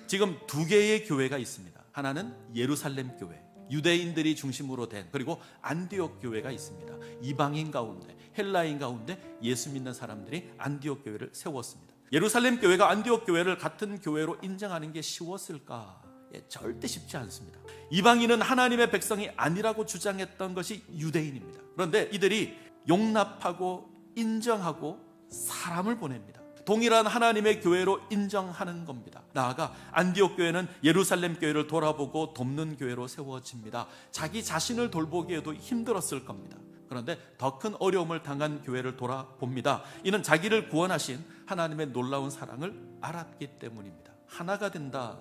지금 두 개의 교회가 있습니다. 하나는 예루살렘 교회, 유대인들이 중심으로 된, 그리고 안디옥 교회가 있습니다. 이방인 가운데, 헬라인 가운데 예수 믿는 사람들이 안디옥 교회를 세웠습니다. 예루살렘 교회가 안디옥 교회를 같은 교회로 인정하는 게 쉬웠을까? 절대 쉽지 않습니다. 이방인은 하나님의 백성이 아니라고 주장했던 것이 유대인입니다. 그런데 이들이 용납하고 인정하고 사람을 보냅니다. 동일한 하나님의 교회로 인정하는 겁니다. 나아가 안디옥 교회는 예루살렘 교회를 돌아보고 돕는 교회로 세워집니다. 자기 자신을 돌보기에도 힘들었을 겁니다. 그런데 더 큰 어려움을 당한 교회를 돌아봅니다. 이는 자기를 구원하신 하나님의 놀라운 사랑을 알았기 때문입니다. 하나가 된다,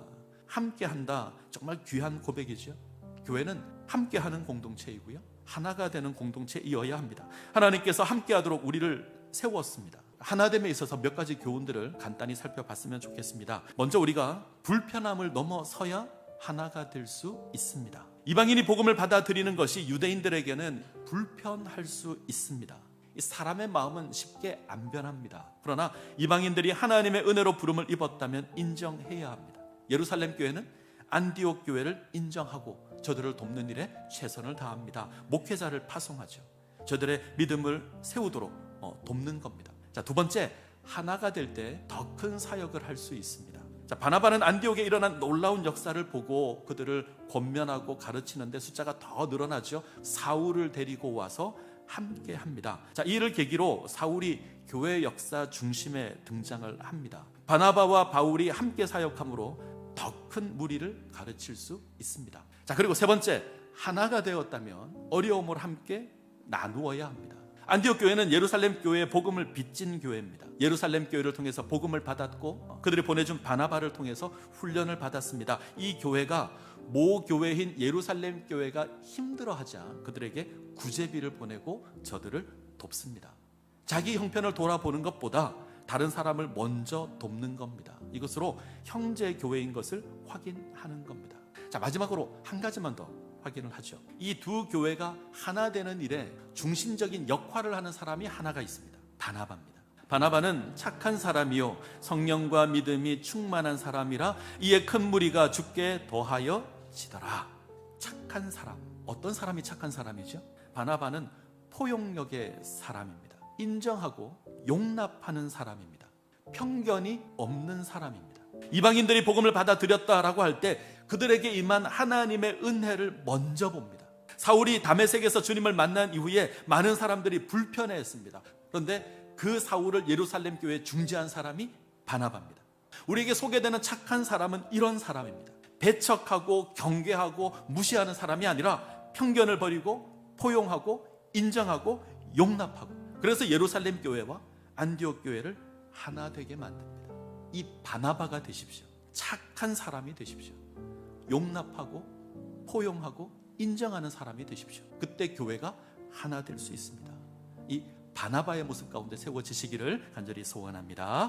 함께한다, 정말 귀한 고백이죠. 교회는 함께하는 공동체이고요, 하나가 되는 공동체이어야 합니다. 하나님께서 함께하도록 우리를 세웠습니다. 하나됨에 있어서 몇 가지 교훈들을 간단히 살펴봤으면 좋겠습니다. 먼저 우리가 불편함을 넘어서야 하나가 될 수 있습니다. 이방인이 복음을 받아들이는 것이 유대인들에게는 불편할 수 있습니다. 사람의 마음은 쉽게 안 변합니다. 그러나 이방인들이 하나님의 은혜로 부름을 입었다면 인정해야 합니다. 예루살렘 교회는 안디옥 교회를 인정하고 저들을 돕는 일에 최선을 다합니다. 목회자를 파송하죠. 저들의 믿음을 세우도록 돕는 겁니다. 자, 두 번째, 하나가 될 때 더 큰 사역을 할 수 있습니다. 자, 바나바는 안디옥에 일어난 놀라운 역사를 보고 그들을 권면하고 가르치는데 숫자가 더 늘어나죠. 사울을 데리고 와서 함께 합니다. 자, 이 일을 계기로 사울이 교회 역사 중심에 등장을 합니다. 바나바와 바울이 함께 사역함으로 더 큰 무리를 가르칠 수 있습니다. 자, 그리고 세 번째, 하나가 되었다면 어려움을 함께 나누어야 합니다. 안디옥 교회는 예루살렘 교회의 복음을 빚진 교회입니다. 예루살렘 교회를 통해서 복음을 받았고 그들이 보내준 바나바를 통해서 훈련을 받았습니다. 이 교회가 모 교회인 예루살렘 교회가 힘들어하자 그들에게 구제비를 보내고 저들을 돕습니다. 자기 형편을 돌아보는 것보다 다른 사람을 먼저 돕는 겁니다. 이것으로 형제 교회인 것을 확인하는 겁니다. 자, 마지막으로 한 가지만 더 확인을 하죠. 이 두 교회가 하나 되는 일에 중심적인 역할을 하는 사람이 하나가 있습니다. 바나바입니다. 바나바는 착한 사람이요 성령과 믿음이 충만한 사람이라 이에 큰 무리가 죽게 더하여 지더라. 착한 사람. 어떤 사람이 착한 사람이죠? 바나바는 포용력의 사람입니다. 인정하고 용납하는 사람입니다. 편견이 없는 사람입니다. 이방인들이 복음을 받아들였다라고 할 때 그들에게 임한 하나님의 은혜를 먼저 봅니다. 사울이 다메섹에서 주님을 만난 이후에 많은 사람들이 불편해했습니다. 그런데 그 사울을 예루살렘 교회에 중재한 사람이 바나바입니다. 우리에게 소개되는 착한 사람은 이런 사람입니다. 배척하고 경계하고 무시하는 사람이 아니라 편견을 버리고 포용하고 인정하고 용납하고, 그래서 예루살렘 교회와 안디옥 교회를 하나 되게 만듭니다. 이 바나바가 되십시오. 착한 사람이 되십시오. 용납하고 포용하고 인정하는 사람이 되십시오. 그때 교회가 하나 될 수 있습니다. 이 바나바의 모습 가운데 세워지시기를 간절히 소원합니다.